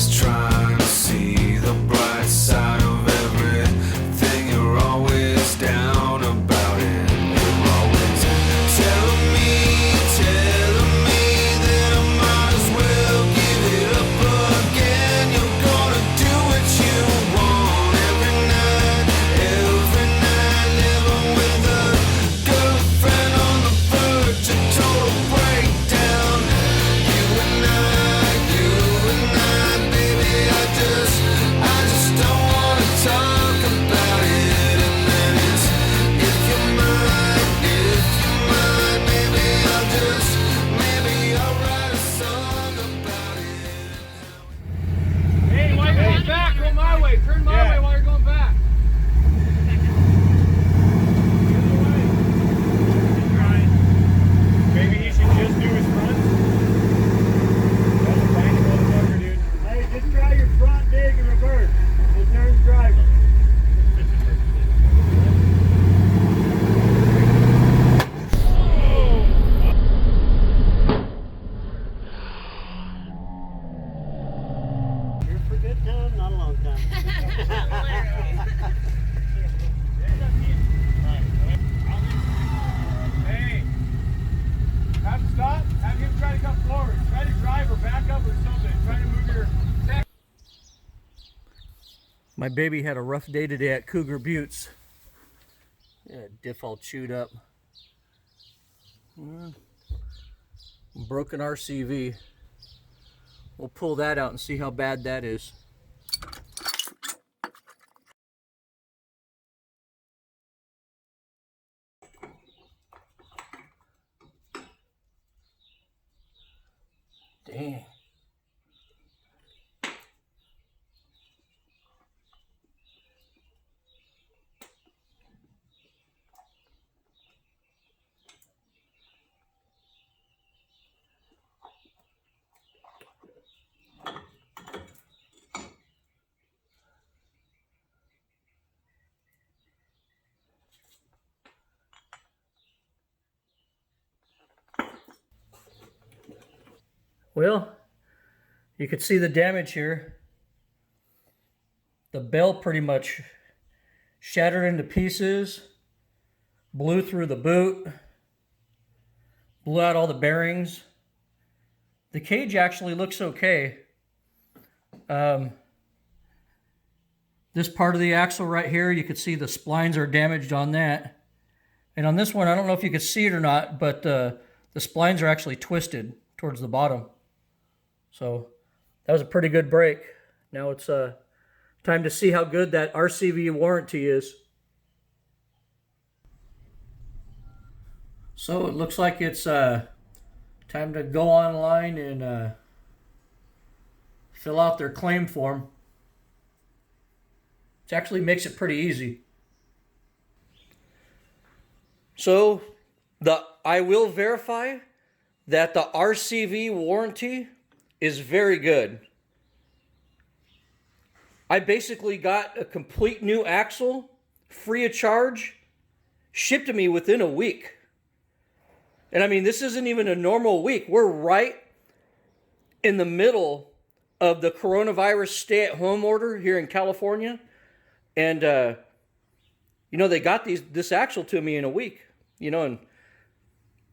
always trying to see the bright side of everything. You're always down about it. You're always telling me that I might as well give it up again. You're gonna do what you want every night, living with a girlfriend on the verge of total breakdown. You and I, baby, I just don't wanna talk about it. And then it's, if you mind, baby, maybe I'll write a song about it. Hey, while you're going back, go my way. Turn my way while you're going back. Maybe he should just do his front. That's a fine motherfucker, dude. Hey, just try your front dig in reverse. We'll turn the driver. Here for a good time, not a long time. Hey, have him stop. Have him try to come forward. Try to drive or back up or something. Try to move your... My baby had a rough day today at Cougar Buttes. Yeah, diff all chewed up. Broken RCV. We'll pull that out and see how bad that is. Dang. Well, you can see the damage here. The bell pretty much shattered into pieces, blew through the boot, blew out all the bearings. The cage actually looks okay. This part of the axle right here, you can see the splines are damaged on that. And on this one, I don't know if you can see it or not, but the splines are actually twisted towards the bottom. So that was a pretty good break. Now it's time to see how good that RCV warranty is. So it looks like it's time to go online and fill out their claim form. It actually makes it pretty easy. So I will verify that the RCV warranty is very good. I basically got a complete new axle, free of charge, shipped to me within a week. And I mean, this isn't even a normal week. We're right in the middle of the coronavirus stay-at-home order here in California. And, you know, they got this axle to me in a week, you know, and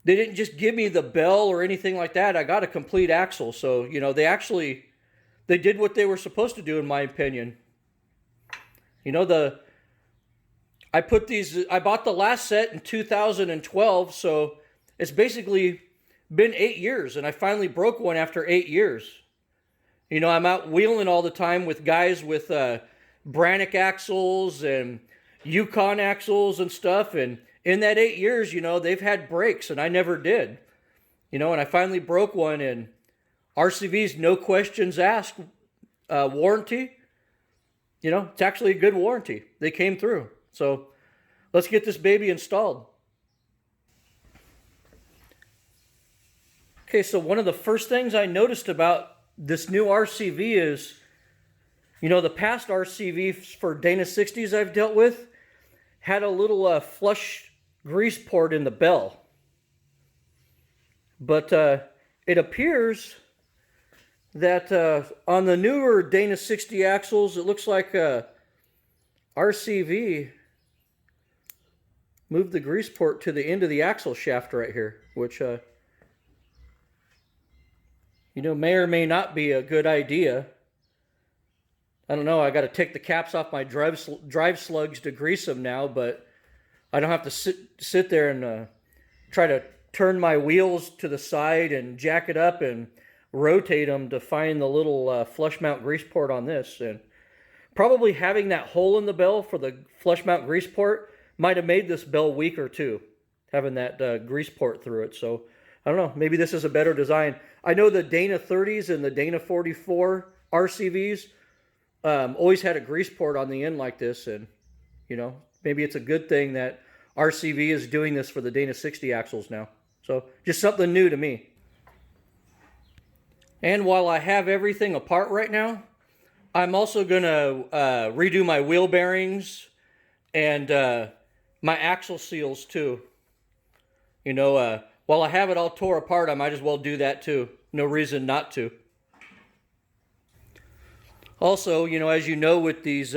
they didn't just give me the bell or anything like that. I got a complete axle. So, you know, they did what they were supposed to do, in my opinion. You know, I bought the last set in 2012. So it's basically been 8 years, and I finally broke one after 8 years. You know, I'm out wheeling all the time with guys with Brannick axles and Yukon axles and stuff, and in that 8 years, you know, they've had breaks, and I never did. You know, and I finally broke one, and RCV's no questions asked warranty. You know, it's actually a good warranty. They came through. So let's get this baby installed. Okay, so one of the first things I noticed about this new RCV is, you know, the past RCVs for Dana 60s I've dealt with had a little flush grease port in the bell. But it appears that on the newer Dana 60 axles, it looks like RCV moved the grease port to the end of the axle shaft right here, which you know, may or may not be a good idea. I don't know. I got to take the caps off my drive slugs to grease them now, but I don't have to sit there and try to turn my wheels to the side and jack it up and rotate them to find the little flush mount grease port on this. And probably having that hole in the bell for the flush mount grease port might have made this bell weaker too, having that grease port through it. So I don't know, maybe this is a better design. I know the Dana 30s and the Dana 44 RCVs always had a grease port on the end like this, and you know, maybe it's a good thing that RCV is doing this for the Dana 60 axles now. So just something new to me. And while I have everything apart right now, I'm also going to redo my wheel bearings and my axle seals too. You know, while I have it all tore apart, I might as well do that too. No reason not to. Also, you know, as you know, with these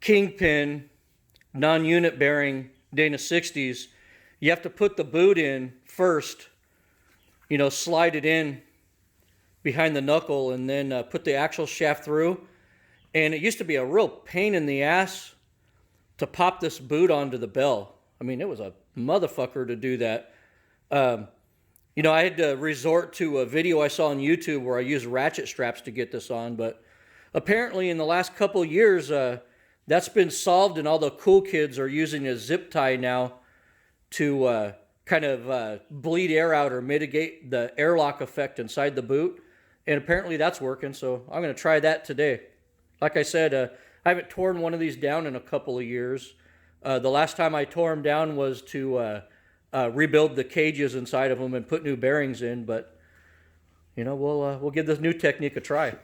Kingpin non-unit bearing Dana 60s, you have to put the boot in first, you know, slide it in behind the knuckle and then put the axle shaft through. And it used to be a real pain in the ass to pop this boot onto the bell. I mean, it was a motherfucker to do that. You know, I had to resort to a video I saw on YouTube where I used ratchet straps to get this on, but apparently in the last couple of years, that's been solved, and all the cool kids are using a zip tie now to kind of bleed air out or mitigate the airlock effect inside the boot. And apparently that's working, so I'm going to try that today. Like I said, I haven't torn one of these down in a couple of years. The last time I tore them down was to rebuild the cages inside of them and put new bearings in, but you know, we'll give this new technique a try.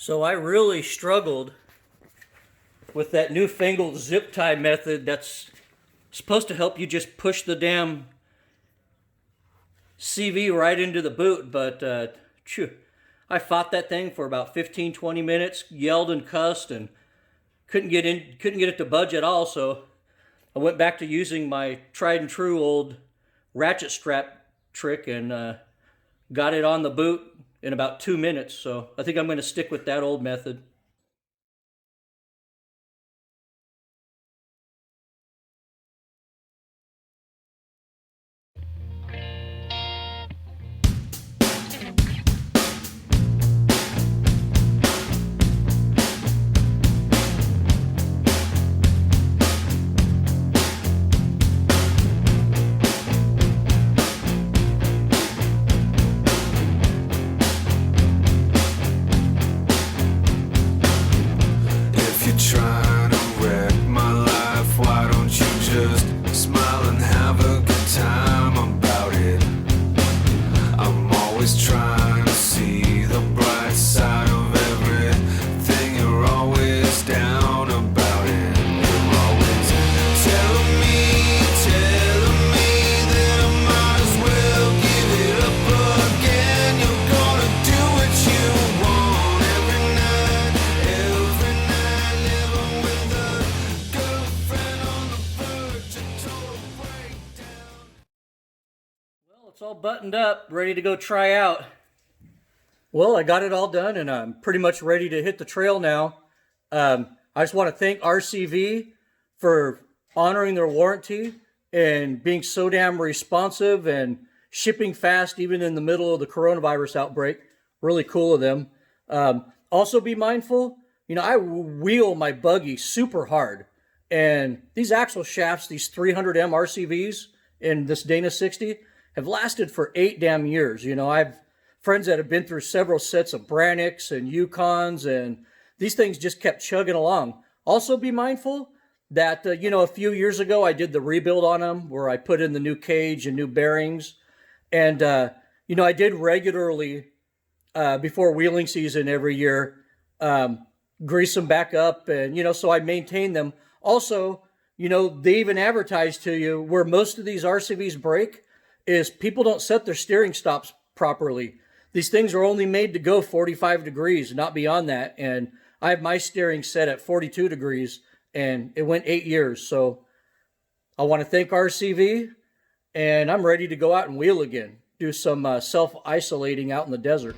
So I really struggled with that newfangled zip tie method that's supposed to help you just push the damn CV right into the boot, but I fought that thing for about 15-20 minutes, yelled and cussed, and couldn't get it to budge at all. So I went back to using my tried and true old ratchet strap trick and got it on the boot in about 2 minutes. So I think I'm going to stick with that old method. Trying to wreck my life, why don't you just smile and have a good time about it? I'm always trying to see the bright side of everything. You're always down about it. You're always telling me that I might as well give it up again. You're gonna do what you want every night, every night. Living with a girlfriend on the verge of total breakdown. Well, it's all buttoned up, ready to go try out. Well, I got it all done, and I'm pretty much ready to hit the trail now. I just want to thank RCV for honoring their warranty and being so damn responsive and shipping fast even in the middle of the coronavirus outbreak. Really cool of them. Also be mindful, you know, I wheel my buggy super hard. And these axle shafts, these 300M Rcvs in this Dana 60, have lasted for 8 damn years. You know, I've friends that have been through several sets of Brannicks and Yukons, and these things just kept chugging along. Also be mindful that, you know, a few years ago I did the rebuild on them where I put in the new cage and new bearings. And, you know, I did regularly, before wheeling season every year, grease them back up. And, you know, so I maintain them. Also, you know, they even advertise to you where most of these RCVs break is people don't set their steering stops properly. These things are only made to go 45 degrees, not beyond that. And I have my steering set at 42 degrees, and it went 8 years. So I want to thank RCV, and I'm ready to go out and wheel again, do some self-isolating out in the desert.